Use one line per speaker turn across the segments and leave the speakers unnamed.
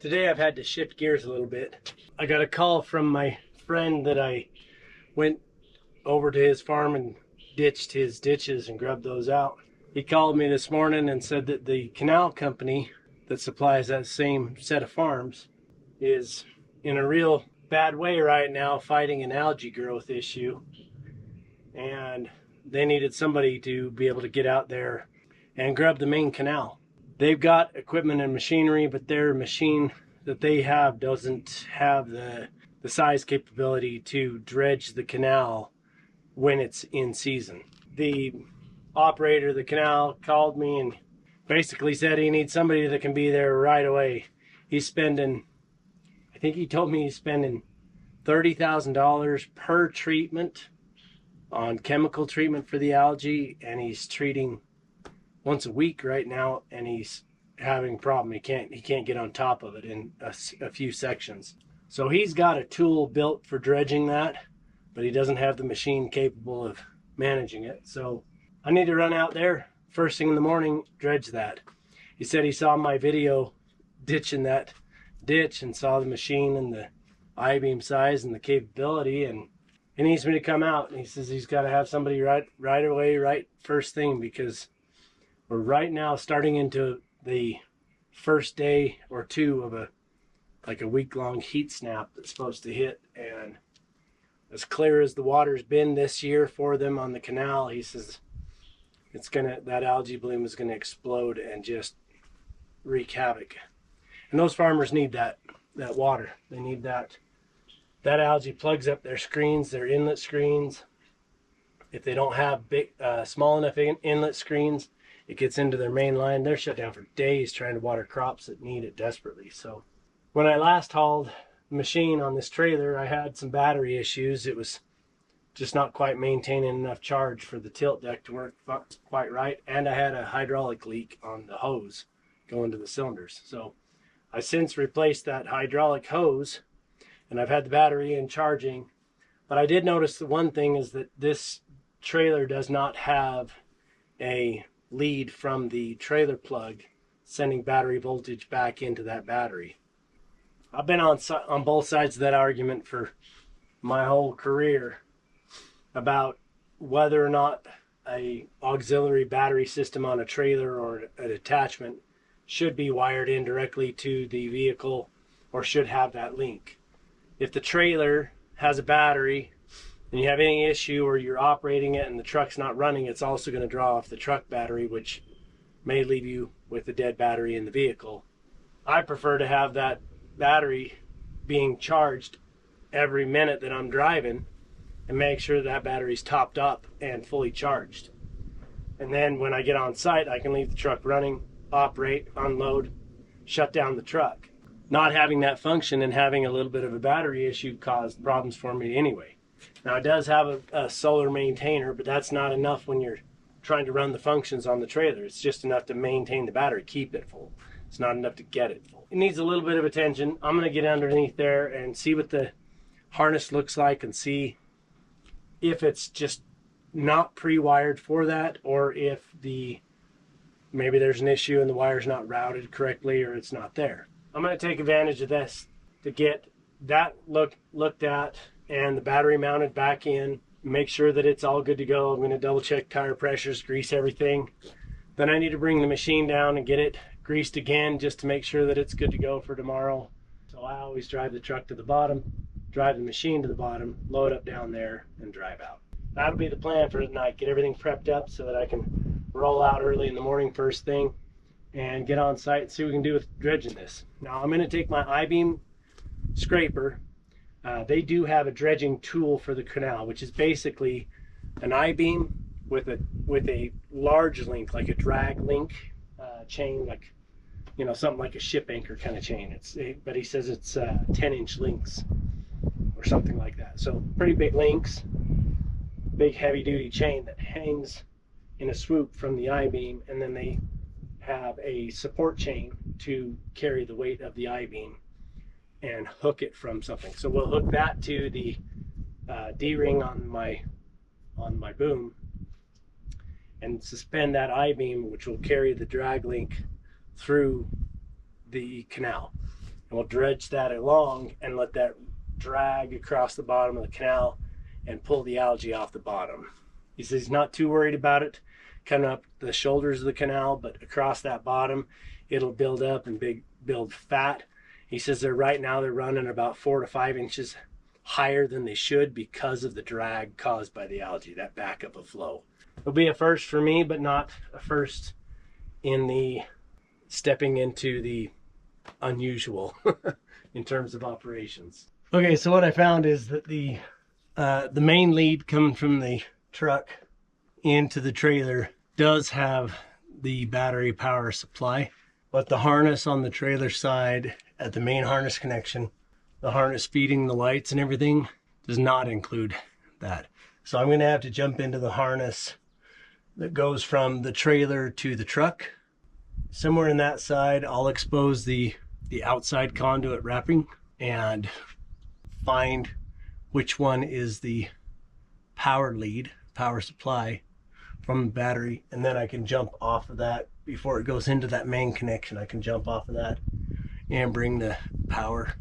Today I've had to shift gears a little bit. I got a call from my friend that I went over to his farm and ditched his ditches and grubbed those out. He called me this morning and said that the canal company that supplies that same set of farms is in a real bad way right now, fighting an algae growth issue, and they needed somebody to be able to get out there and grub the main canal. They've got equipment and machinery, but their machine that they have doesn't have the size capability to dredge the canal when it's in season. The operator of the canal called me and basically said he needs somebody that can be there right away. He's spending, I think he told me he's spending $30,000 per treatment on chemical treatment for the algae, and he's treating once a week right now, and he's having a problem. He can't get on top of it in a few sections. So he's got a tool built for dredging that, but he doesn't have the machine capable of managing it. So I need to run out there first thing in the morning, dredge that. He said he saw my video ditching that ditch and saw the machine and the I-beam size and the capability, and he needs me to come out. And he says he's got to have somebody right away, right first thing, because we're right now starting into the first day or two of a week-long heat snap that's supposed to hit. And as clear as the water's been this year for them on the canal, he says that algae bloom is gonna explode and just wreak havoc. And those farmers need that water. They need that. That algae plugs up their screens, their inlet screens. If they don't have big, small enough inlet screens, it gets into their main line. They're shut down for days trying to water crops that need it desperately. So when I last hauled the machine on this trailer, I had some battery issues. It was just not quite maintaining enough charge for the tilt deck to work quite right. And I had a hydraulic leak on the hose going to the cylinders. So I since replaced that hydraulic hose, and I've had the battery in charging. But I did notice the one thing is that this trailer does not have a lead from the trailer plug sending battery voltage back into that battery. I've been on both sides of that argument for my whole career about whether or not a auxiliary battery system on a trailer or an attachment should be wired in directly to the vehicle or should have that link. If the trailer has a battery and you have any issue or you're operating it and the truck's not running, it's also going to draw off the truck battery, which may leave you with a dead battery in the vehicle. I prefer to have that battery being charged every minute that I'm driving and make sure that battery's topped up and fully charged. And then when I get on site, I can leave the truck running, operate, unload, shut down the truck. Not having that function and having a little bit of a battery issue caused problems for me anyway. Now it does have a solar maintainer, but that's not enough when you're trying to run the functions on the trailer. It's just enough to maintain the battery, keep it full. It's not enough to get it full. It needs a little bit of attention. I'm gonna get underneath there and see what the harness looks like and see if it's just not pre-wired for that, or if maybe there's an issue and the wire's not routed correctly or it's not there. I'm going to take advantage of this to get that looked at and the battery mounted back in, make sure that it's all good to go. I'm going to double check tire pressures, grease everything. Then I need to bring the machine down and get it greased again just to make sure that it's good to go for tomorrow. So I always drive the truck to the bottom, drive the machine to the bottom, load up down there, and drive out. That'll be the plan for tonight. Get everything prepped up so that I can roll out early in the morning first thing and get on site and see what we can do with dredging this. Now I'm going to take my Ibeam scraper. They do have a dredging tool for the canal, which is basically an I-beam with a large link, like a drag link chain, like, you know, something like a ship anchor kind of chain. But he says it's 10-inch links or something like that. So pretty big links, big heavy-duty chain that hangs in a swoop from the I-beam, and then they have a support chain to carry the weight of the I-beam and hook it from something. So we'll hook that to the D-ring on my boom and suspend that I-beam, which will carry the drag link through the canal. we'll dredge that along and let that drag across the bottom of the canal and pull the algae off the bottom. He says he's not too worried about it coming up the shoulders of the canal, but across that bottom it'll build up and build fat. He says right now they're running about 4 to 5 inches higher than they should because of the drag caused by the algae, that backup of flow. It'll be a first for me, but not a first in the stepping into the unusual in terms of operations. Okay, so what I found is that the main lead coming from the truck into the trailer does have the battery power supply, but the harness on the trailer side at the main harness connection, the harness feeding the lights and everything, does not include that. So I'm going to have to jump into the harness that goes from the trailer to the truck. Somewhere in that side, I'll expose the outside conduit wrapping and find which one is the power lead, power supply from the battery, and then I can jump off of that before it goes into that main connection. I can jump off of that and bring the power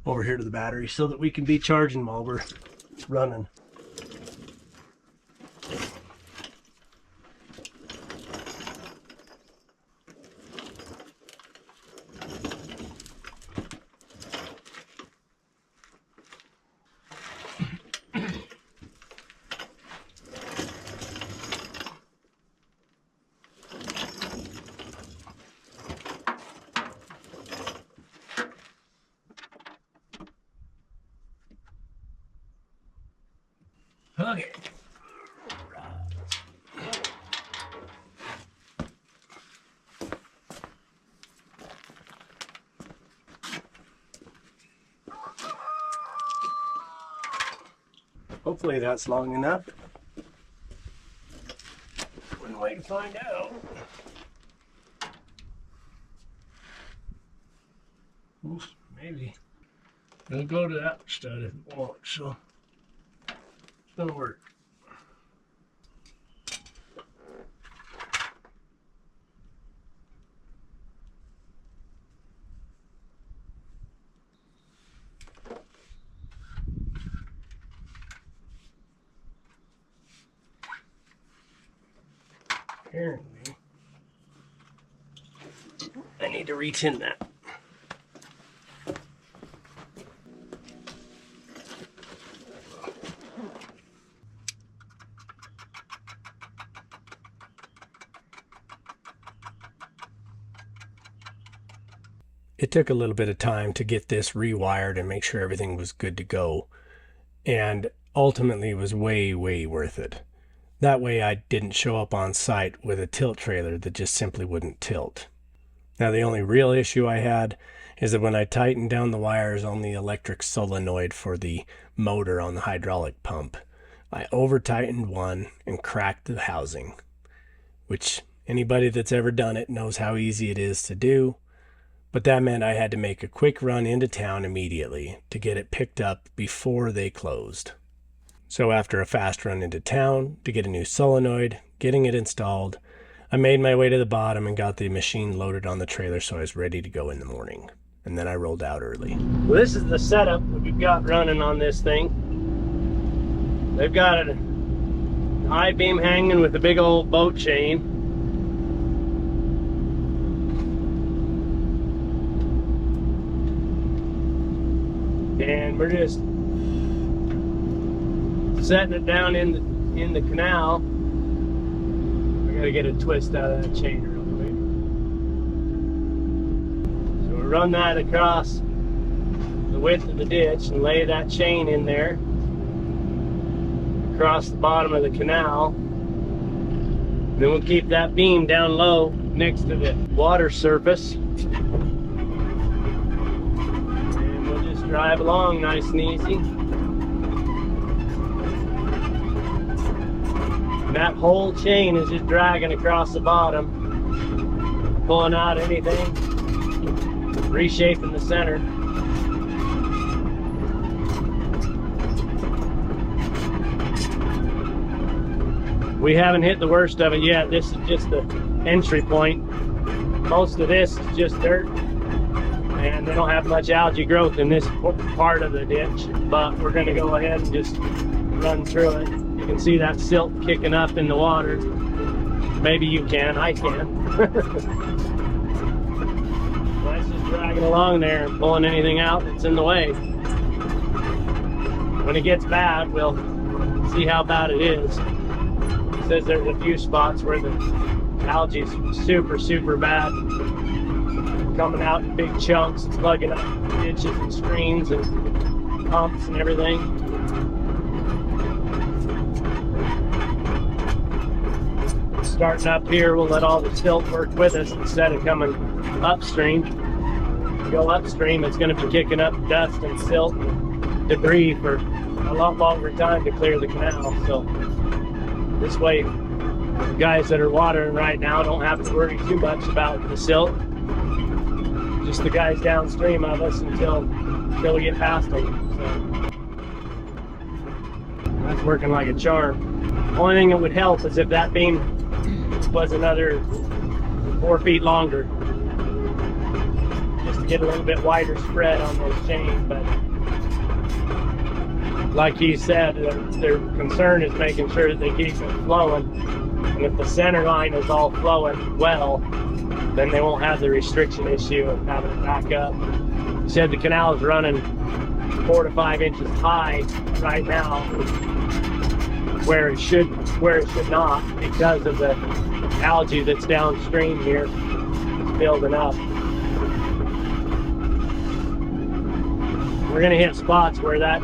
over here to the battery so that we can be charging while we're running. Okay. Hopefully that's long enough. One way to find out. Oof, maybe. It'll go to that stud if it won't, so it's gonna work. Apparently, I need to retin that. It took a little bit of time to get this rewired and make sure everything was good to go, and ultimately it was way worth it. That way I didn't show up on site with a tilt trailer that just simply wouldn't tilt. Now the only real issue I had is that when I tightened down the wires on the electric solenoid for the motor on the hydraulic pump, I over-tightened one and cracked the housing, which anybody that's ever done it knows how easy it is to do, but that meant I had to make a quick run into town immediately to get it picked up before they closed. So after a fast run into town to get a new solenoid, getting it installed, I made my way to the bottom and got the machine loaded on the trailer so I was ready to go in the morning. And then I rolled out early. Well, this is the setup that we've got running on this thing. They've got an I-beam hanging with a big old boat chain. And we're just setting it down in the canal. I gotta get a twist out of that chain real quick. So we run that across the width of the ditch and lay that chain in there across the bottom of the canal. Then we'll keep that beam down low next to the water surface. And we'll just drive along nice and easy. That whole chain is just dragging across the bottom, pulling out anything, reshaping the center. We haven't hit the worst of it yet. This is just the entry point. Most of this is just dirt, and they don't have much algae growth in this part of the ditch, but we're going to go ahead and just run through it. You can see that silt kicking up in the water. Maybe you can, I can. Let's just dragging along there and pulling anything out that's in the way. When it gets bad, we'll see how bad it is. It says there's a few spots where the algae is super bad, coming out in big chunks. It's plugging up ditches and screens and pumps and everything. Starting up here, we'll let all the silt work with us instead of coming upstream. Go upstream, it's going to be kicking up dust and silt and debris for a lot longer time to clear the canal. So this way, the guys that are watering right now don't have to worry too much about the silt. Just the guys downstream of us until we get past them. So that's working like a charm. Only thing that would help is if that beam was another 4 feet longer, just to get a little bit wider spread on those chains. But like he said, their concern is making sure that they keep it flowing, and if the center line is all flowing well, then they won't have the restriction issue of having it back up. He said the canal is running 4 to 5 inches high right now, where it should not, because of the algae that's downstream here. It's building up. We're going to hit spots where that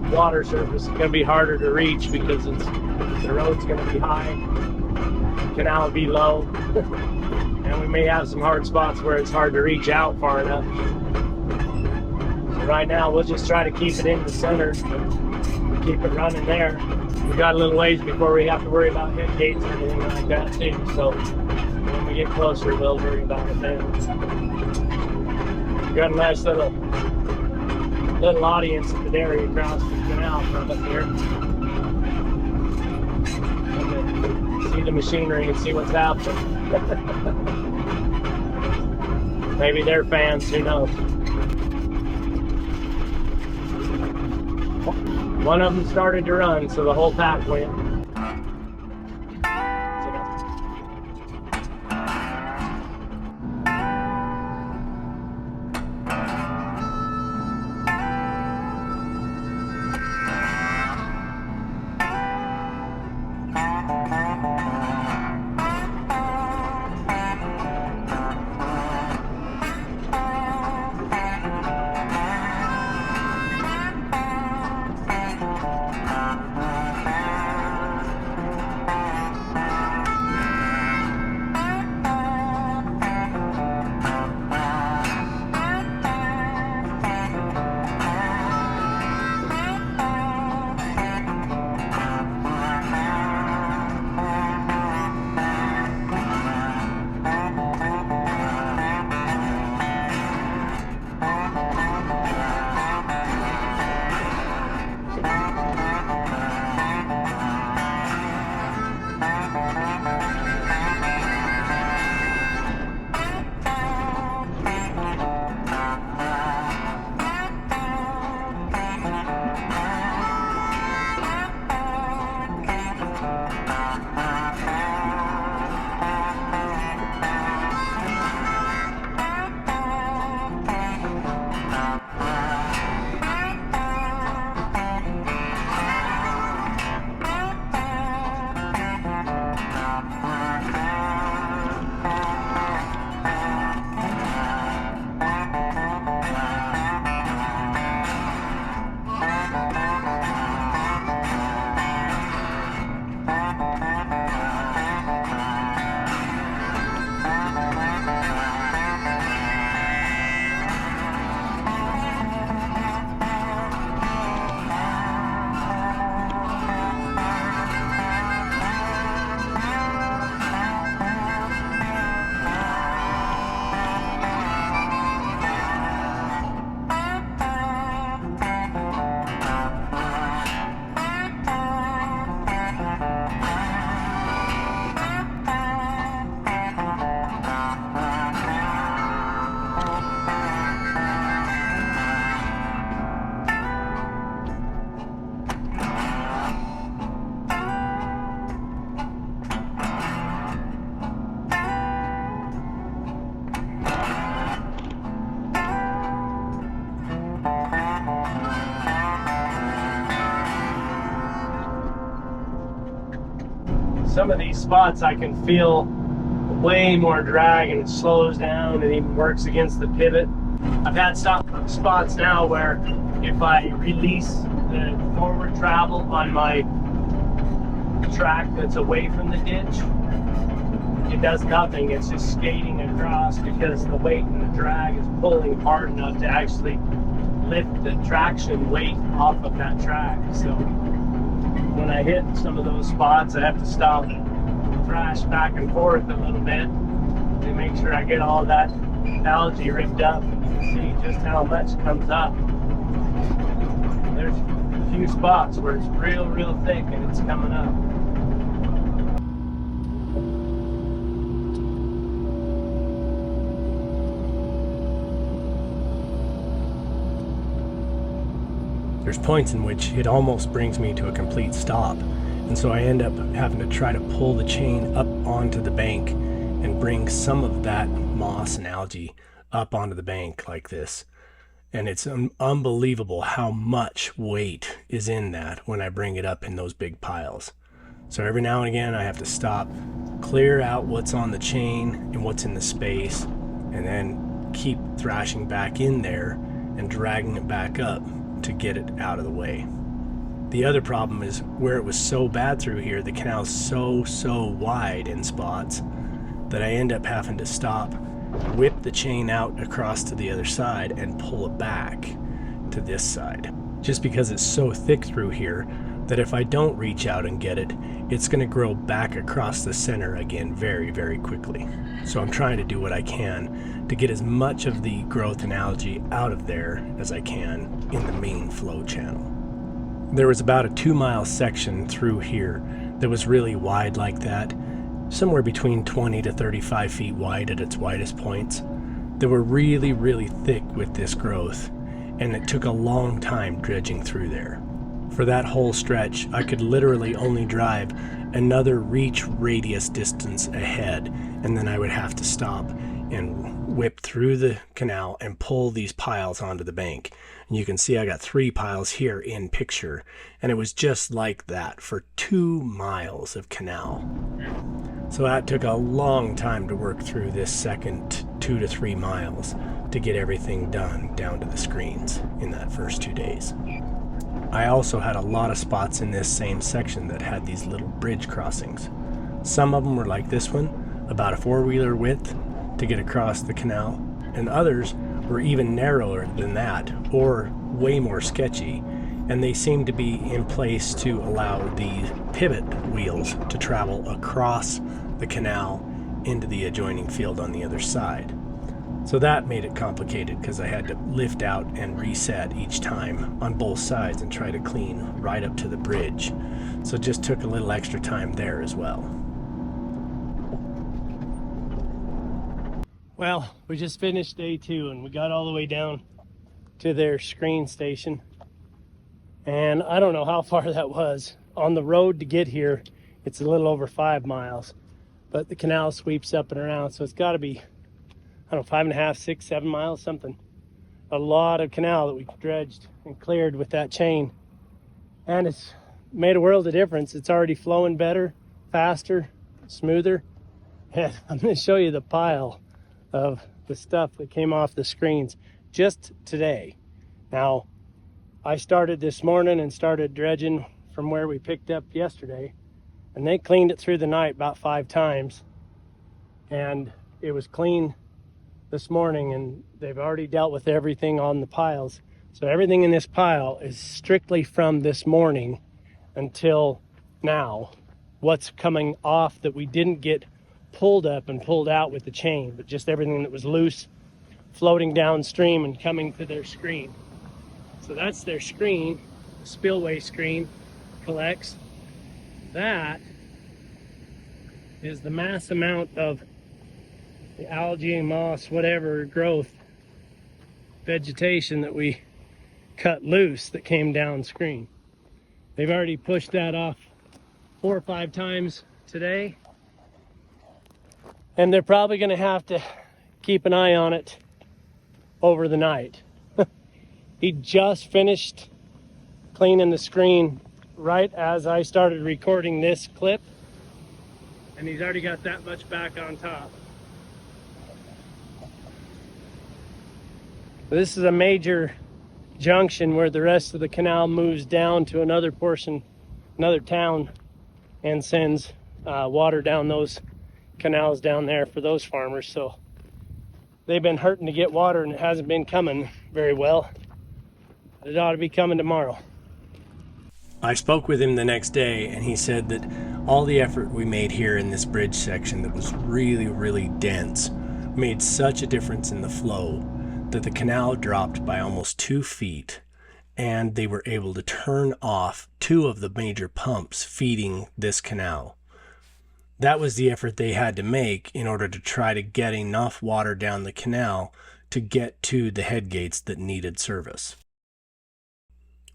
water surface is going to be harder to reach because the road's going to be high, the canal will be low, and we may have some hard spots where it's hard to reach out far enough. So right now we'll just try to keep it in the center, keep it running there. We got a little ways before we have to worry about head gates or anything like that too, so when we get closer we'll worry about it then. We've got a nice little audience at the dairy across the canal from up here. See the machinery and see what's happening. Maybe they're fans, who knows. One of them started to run, so the whole pack went. some of these spots I can feel way more drag, and it slows down and even works against the pivot. I've had spots now where if I release the forward travel on my track that's away from the ditch, it does nothing. It's just skating across because the weight and the drag is pulling hard enough to actually lift the traction weight off of that track. So when I hit some of those spots, I have to stop and thrash back and forth a little bit to make sure I get all that algae ripped up. And you can see just how much comes up. There's a few spots where it's real thick and it's coming up. There's points in which it almost brings me to a complete stop, and so I end up having to try to pull the chain up onto the bank and bring some of that moss and algae up onto the bank like this. And it's unbelievable how much weight is in that when I bring it up in those big piles. So every now and again I have to stop, clear out what's on the chain and what's in the space, and then keep thrashing back in there and dragging it back up to get it out of the way. The other problem is where it was so bad through here, the canal's so wide in spots that I end up having to stop, whip the chain out across to the other side and pull it back to this side. Just because it's so thick through here that if I don't reach out and get it, it's going to grow back across the center again very quickly. So I'm trying to do what I can to get as much of the growth and algae out of there as I can in the main flow channel. There was about a 2-mile section through here that was really wide like that, somewhere between 20 to 35 feet wide at its widest points, that were really thick with this growth, and it took a long time dredging through there. For that whole stretch, I could literally only drive another reach radius distance ahead, and then I would have to stop and whip through the canal and pull these piles onto the bank. And you can see I got 3 piles here in picture, and it was just like that for 2 miles of canal. So that took a long time to work through this second 2 to 3 miles to get everything done down to the screens in that first 2 days. I also had a lot of spots in this same section that had these little bridge crossings. Some of them were like this one, about a 4-wheeler width to get across the canal, and others were even narrower than that or way more sketchy, and they seemed to be in place to allow the pivot wheels to travel across the canal into the adjoining field on the other side. So that made it complicated because I had to lift out and reset each time on both sides and try to clean right up to the bridge. So it just took a little extra time there as well. Well, we just finished day 2 and we got all the way down to their screen station. And I don't know how far that was. On the road to get here, it's a little over 5 miles. But the canal sweeps up and around, so it's got to be, I don't know, 5.5, 6, 7 miles, something. A lot of canal that we dredged and cleared with that chain. And it's made a world of difference. It's already flowing better, faster, smoother. And I'm going to show you the pile of the stuff that came off the screens just today. Now, I started this morning and started dredging from where we picked up yesterday, and they cleaned it through the night about 5 times, and it was clean this morning, and they've already dealt with everything on the piles. So everything in this pile is strictly from this morning until now. What's coming off that we didn't get pulled up and pulled out with the chain, but just everything that was loose floating downstream and coming to their screen. So that's their screen, spillway screen collects. That is the mass amount of the algae, moss, whatever growth, vegetation that we cut loose that came downstream. They've already pushed that off 4 or 5 times today. And they're probably going to have to keep an eye on it over the night. He just finished cleaning the screen right as I started recording this clip. and he's already got that much back on top. This is a major junction where the rest of the canal moves down to another portion, another town, and sends water down those canals down there for those farmers. So they've been hurting to get water, and it hasn't been coming very well. It ought to be coming tomorrow. I spoke with him the next day, and he said that all the effort we made here in this bridge section that was really dense made such a difference in the flow that the canal dropped by almost 2 feet, and they were able to turn off 2 of the major pumps feeding this canal. That was the effort they had to make in order to try to get enough water down the canal to get to the head gates that needed service.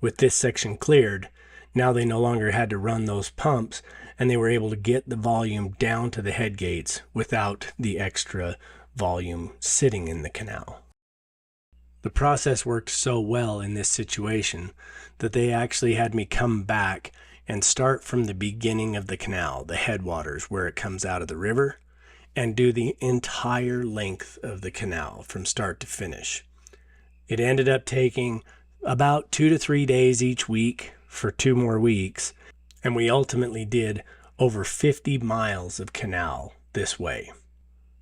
With this section cleared, now they no longer had to run those pumps, and they were able to get the volume down to the head gates without the extra volume sitting in the canal. The process worked so well in this situation that they actually had me come back and start from the beginning of the canal, the headwaters where it comes out of the river, and do the entire length of the canal from start to finish. It ended up taking about 2 to 3 days each week for 2 more weeks, and we ultimately did over 50 miles of canal this way.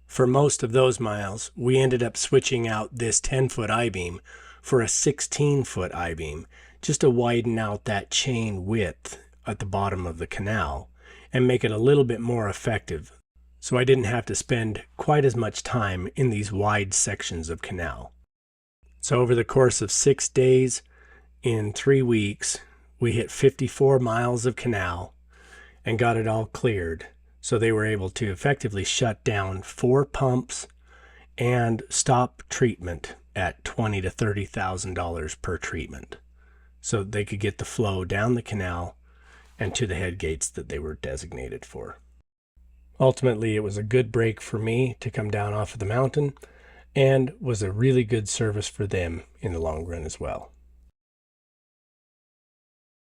For most of those miles, we ended up switching out this 10-foot I-beam for a 16-foot I-beam, just to widen out that chain width at the bottom of the canal and make it a little bit more effective, so I didn't have to spend quite as much time in these wide sections of canal. So over the course of 6 days, in 3 weeks, we hit 54 miles of canal and got it all cleared. So they were able to effectively shut down 4 pumps and stop treatment at $20,000 to $30,000 per treatment. So they could get the flow down the canal and to the head gates that they were designated for. Ultimately, it was a good break for me to come down off of the mountain, and was a really good service for them in the long run as well.